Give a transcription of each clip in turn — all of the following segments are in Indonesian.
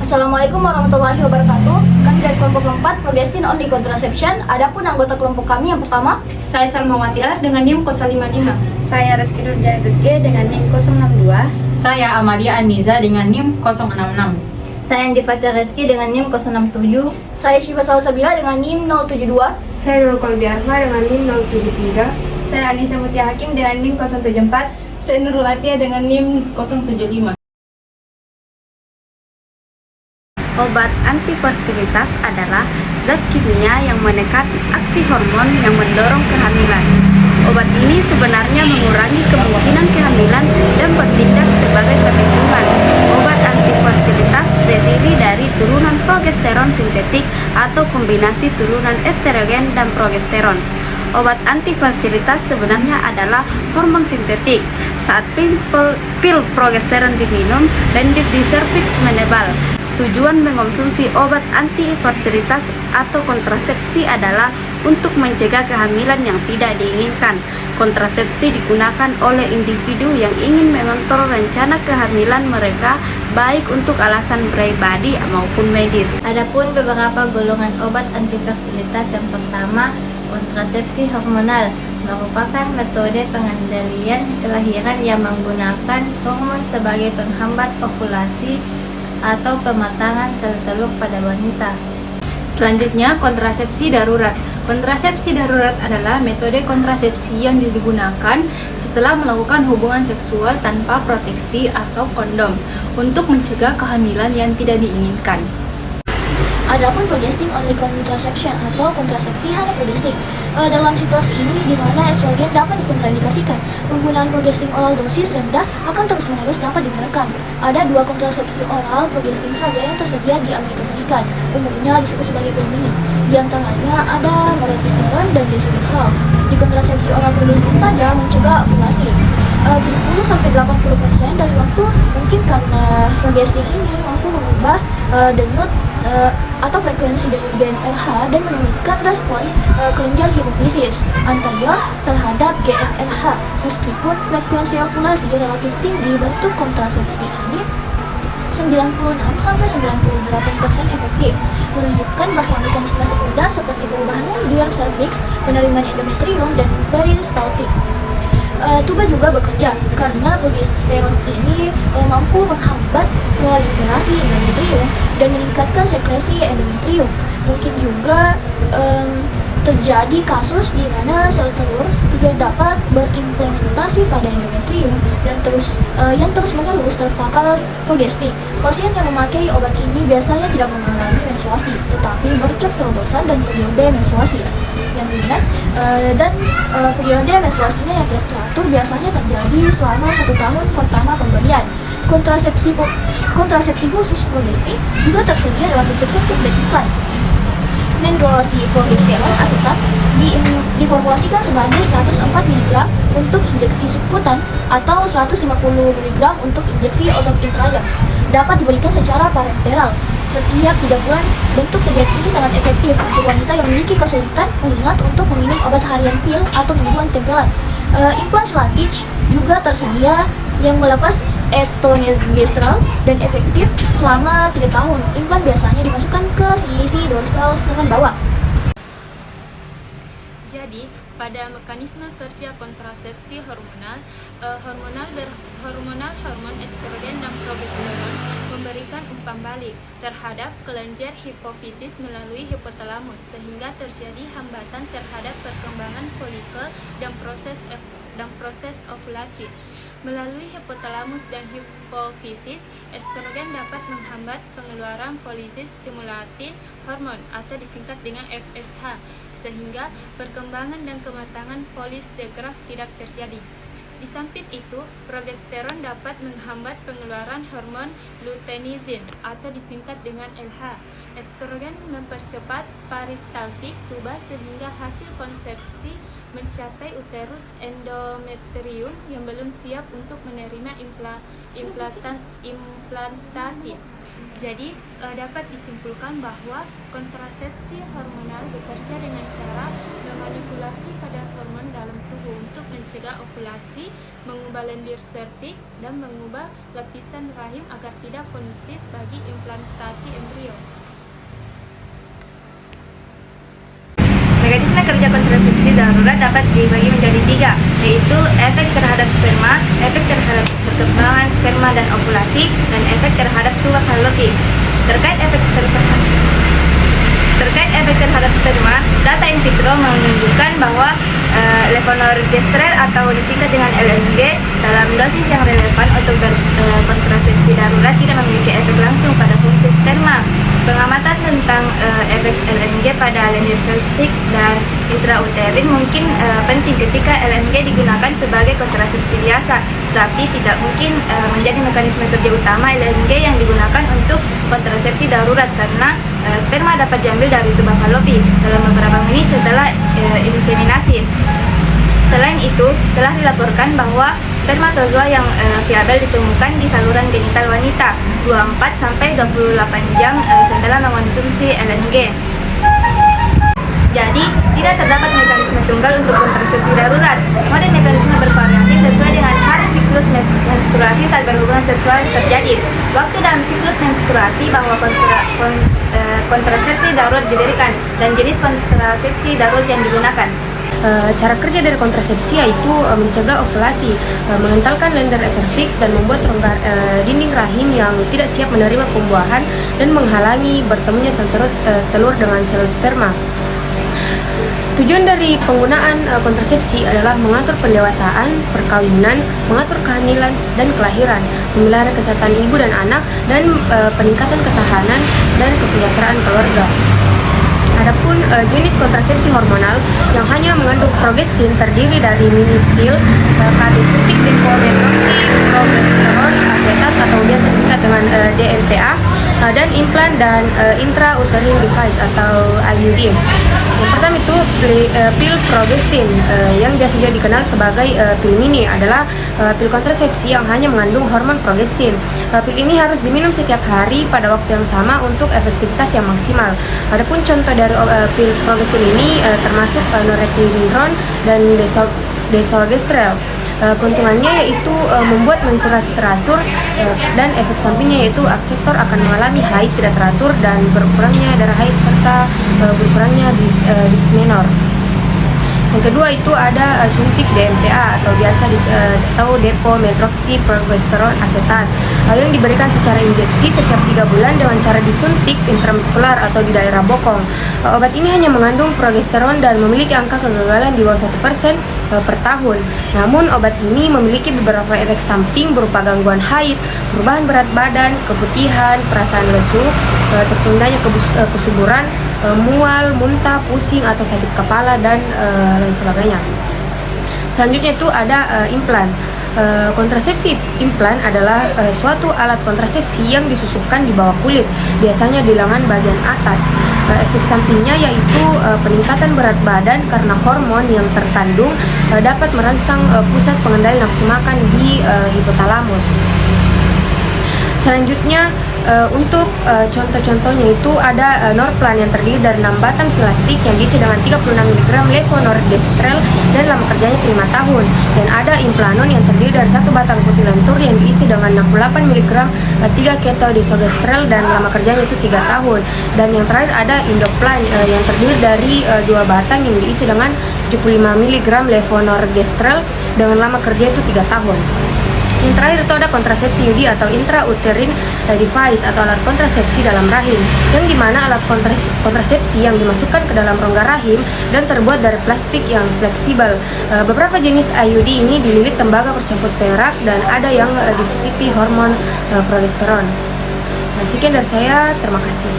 Assalamualaikum warahmatullahi wabarakatuh. Kami dari kelompok 4 Progestin Only Contraception. Adapun anggota kelompok kami yang pertama, Saya Salmawati Ar dengan NIM 055. Saya Reski Nurjaya ZG dengan NIM 062. Saya Amalia Aniza dengan NIM 066. saya Andi Fatir Reski dengan NIM 067. Saya Syifa Salsabila dengan NIM 072. Saya Nurul Kolbi Arma dengan NIM 073. Saya Anissa Mutia Hakim dengan NIM 074. Saya Nurul Atia dengan NIM 075. Obat antifertilitas adalah zat kimia yang menekan aksi hormon yang mendorong kehamilan. Obat ini sebenarnya mengurangi kemungkinan kehamilan dan bertindak sebagai perlindungan. Obat antifertilitas terdiri dari turunan progesteron sintetik atau kombinasi turunan estrogen dan progesteron. Obat antifertilitas sebenarnya adalah hormon sintetik. Saat pil progesteron diminum, lendir di serviks menebal. Tujuan mengonsumsi obat antifertilitas atau kontrasepsi adalah untuk mencegah kehamilan yang tidak diinginkan. Kontrasepsi digunakan oleh individu yang ingin mengontrol rencana kehamilan mereka, baik untuk alasan pribadi maupun medis. Adapun beberapa golongan obat antifertilitas, yang pertama, kontrasepsi hormonal merupakan metode pengendalian kelahiran yang menggunakan hormon sebagai penghambat ovulasi atau pematangan sel telur pada wanita. Selanjutnya, kontrasepsi darurat. Kontrasepsi darurat adalah metode kontrasepsi yang digunakan setelah melakukan hubungan seksual tanpa proteksi atau kondom untuk mencegah kehamilan yang tidak diinginkan. Adapun progestin only contraception atau kontrasepsi hanya progestin. Dalam situasi ini di mana estrogen dapat dikontraindikasikan, penggunaan progestin oral dosis rendah akan terus-menerus dapat digunakan. Ada dua kontrasepsi oral progestin saja yang tersedia di Amerika Serikat, umumnya disebut sebagai pil mini. Di antaranya ada norepinephrine dan desodestrel. Di kontrasepsi oral progestin saja mencegah ovulasi. 70-80% dari waktu mungkin karena progestin ini mampu mengubah denyut atau frekuensi dari gen RH dan menurunkan respon kelenjar hipofisis anterior terhadap GnRH. Meskipun frekuensi ovulasi relatif tinggi, bentuk kontrasepsi ini 96-98% efektif, menunjukkan bahwa mekanisme sekunder seperti perubahan lendir, serviks, penerimaan endometrium, dan peristaltik tuba juga bekerja karena progesteron ini mampu menghambat proliferasi endometrium dan meningkatkan sekresi endometrium. Mungkin juga terjadi kasus di mana sel telur tidak dapat berimplementasi pada endometrium dan yang terus-menerus terpapar progestin. Pasien yang memakai obat ini biasanya tidak mengalami menstruasi, tetapi bercek terobosan dan periode menstruasi yang ringan dan periode menstruasinya yang tidak teratur biasanya terjadi selama 1 tahun pertama pemberian. Kontrasepsi khusus progestin juga tersedia dalam bentuk suntik dan iklan. Nandrolazepam asetat diformulasikan sebagai 104 mg untuk injeksi subkutan atau 150 mg untuk injeksi otot intrader. Dapat diberikan secara parenteral setiap 3 bulan. Bentuk sedia ini sangat efektif untuk wanita yang memiliki kesulitan mengingat untuk meminum obat harian pil atau mingguan tempelan. Implan Slatich juga tersedia yang melepas etonogestrel dan efektif selama 3 tahun. Implan biasanya dimasukkan ke sisi dorsal lengan bawah. Jadi, pada mekanisme kerja kontrasepsi hormonal, hormon estrogen dan progesteron memberikan umpan balik terhadap kelenjar hipofisis melalui hipotalamus sehingga terjadi hambatan terhadap perkembangan folikel dan proses ovulasi. Melalui hipotalamus dan hipofisis, estrogen dapat menghambat pengeluaran folisis stimulating hormon atau disingkat dengan FSH, sehingga perkembangan dan kematangan folis the graft tidak terjadi. Di samping itu, progesteron dapat menghambat pengeluaran hormon luteinizin atau disingkat dengan LH. Estrogen mempercepat peristaltik tuba sehingga hasil konsepsi mencapai uterus endometrium yang belum siap untuk menerima implantasi. Jadi, dapat disimpulkan bahwa kontrasepsi hormonal bekerja dengan cara memanipulasi kadar hormon dalam tubuh untuk mencegah ovulasi, mengubah lendir serviks, dan mengubah lapisan rahim agar tidak kondusif bagi implantasi embrio. Mekanisme kerja kontrasepsi darurat dapat dibagi menjadi 3, yaitu efek terhadap sperma, efek terhadap perkembangan sperma dan ovulasi, dan efek terhadap tuba fallopi. Terkait efek terhadap sperma, data in vitro menunjukkan bahwa levonorgestrel atau disingkat dengan LNG dalam dosis yang relevan untuk kontrasepsi darurat tidak memiliki efek langsung pada fungsi sperma. Pengamatan tentang efek LNG pada lendir serviks dan intrauterin mungkin penting ketika LNG digunakan sebagai kontrasepsi biasa, tapi tidak mungkin menjadi mekanisme kerja utama LNG yang digunakan untuk kontrasepsi darurat karena sperma dapat diambil dari tuba fallopi dalam beberapa menit setelah inseminasi. Selain itu, telah dilaporkan bahwa spermatozoa yang viabel ditemukan di saluran genital wanita 24-28 jam setelah mengonsumsi LNG. Jadi, tidak terdapat mekanisme tunggal untuk kontrasepsi darurat. Mode mekanisme bervariasi sesuai dengan hari siklus menstruasi saat berhubungan seksual terjadi. Waktu dalam siklus menstruasi bahwa kontrasepsi darurat didirikan dan jenis kontrasepsi darurat yang digunakan. Cara kerja dari kontrasepsi yaitu mencegah ovulasi, mengentalkan lendir serviks dan membuat rongga dinding rahim yang tidak siap menerima pembuahan dan menghalangi bertemunya sel telur dengan sel sperma. Tujuan dari penggunaan kontrasepsi adalah mengatur pendewasaan, perkawinan, mengatur kehamilan dan kelahiran, memelihara kesehatan ibu dan anak, dan peningkatan ketahanan dan kesejahteraan keluarga. Adapun jenis kontrasepsi hormonal yang hanya mengandung progestin terdiri dari mini pil, karbon suntik progesteron asetat atau biasa disingkat dengan DMPA, dan implan dan intrauterine device atau IUD. Yang pertama itu pil progestin yang biasanya dikenal sebagai pil mini adalah pil kontrasepsi yang hanya mengandung hormon progestin. Pil ini harus diminum setiap hari pada waktu yang sama untuk efektivitas yang maksimal. Adapun contoh dari pil progestin ini termasuk norepinephrine dan desogestrel. Keuntungannya yaitu membuat menstruasi teratur dan efek sampingnya yaitu akseptor akan mengalami haid tidak teratur dan berkurangnya darah haid serta berkurangnya dismenor. Yang kedua itu ada suntik DMPA atau biasa atau depo-metroxyprogesterone asetat yang diberikan secara injeksi setiap 3 bulan dengan cara disuntik intramuskular atau di daerah bokong. Obat ini hanya mengandung progesteron dan memiliki angka kegagalan di bawah 1% per tahun. Namun obat ini memiliki beberapa efek samping berupa gangguan haid, perubahan berat badan, keputihan, perasaan lesu, tertundanya kesuburan, mual, muntah, pusing atau sakit kepala dan lain sebagainya. Selanjutnya itu ada implan. Kontrasepsi implan adalah suatu alat kontrasepsi yang disusupkan di bawah kulit, biasanya di lengan bagian atas. Efek sampingnya yaitu peningkatan berat badan karena hormon yang terkandung dapat merangsang pusat pengendali nafsu makan di hipotalamus. Selanjutnya untuk contoh-contohnya itu ada Norplan yang terdiri dari 6 batang silastik yang diisi dengan 36 mg levonorgestrel dan lama kerjanya 5 tahun, dan ada Implanon yang terdiri dari 1 batang putih lentur yang diisi dengan 68 mg 3 keto-desogestrel dan lama kerjanya itu 3 tahun, dan yang terakhir ada Indoplan yang terdiri dari 2 batang yang diisi dengan 75 mg levonorgestrel dengan lama kerja itu 3 tahun. Yang terakhir itu ada kontrasepsi IUD atau intrauterine device atau alat kontrasepsi dalam rahim, yang dimana alat kontrasepsi yang dimasukkan ke dalam rongga rahim dan terbuat dari plastik yang fleksibel. Beberapa jenis IUD ini dililit tembaga bercampur perak dan ada yang disisipi hormon progesteron. Nah, sekian dari saya, terima kasih.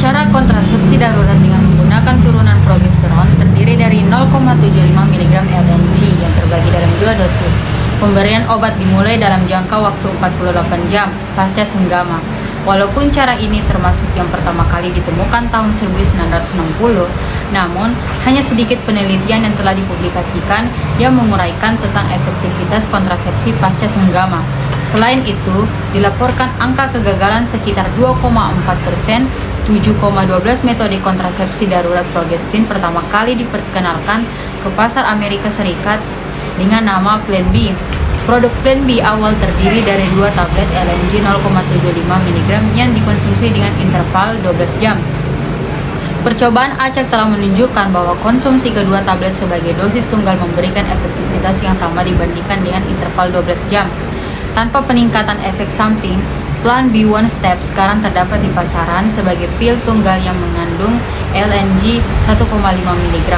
Cara kontrasepsi darurat dengan menggunakan turunan progesteron terdiri dari 0,75 mg LNG yang terbagi dalam 2 dosis. Pemberian obat dimulai dalam jangka waktu 48 jam pasca senggama. Walaupun cara ini termasuk yang pertama kali ditemukan tahun 1960, namun hanya sedikit penelitian yang telah dipublikasikan yang menguraikan tentang efektivitas kontrasepsi pasca senggama. Selain itu, dilaporkan angka kegagalan sekitar 2,4%. 7,12 metode kontrasepsi darurat progestin pertama kali diperkenalkan ke pasar Amerika Serikat dengan nama Plan B. Produk Plan B awal terdiri dari 2 tablet LNG 0,75 mg yang dikonsumsi dengan interval 12 jam. Percobaan acak telah menunjukkan bahwa konsumsi kedua tablet sebagai dosis tunggal memberikan efektivitas yang sama dibandingkan dengan interval 12 jam. Tanpa peningkatan efek samping, Plan B One Step sekarang terdapat di pasaran sebagai pil tunggal yang mengandung LNG 1,5 mg.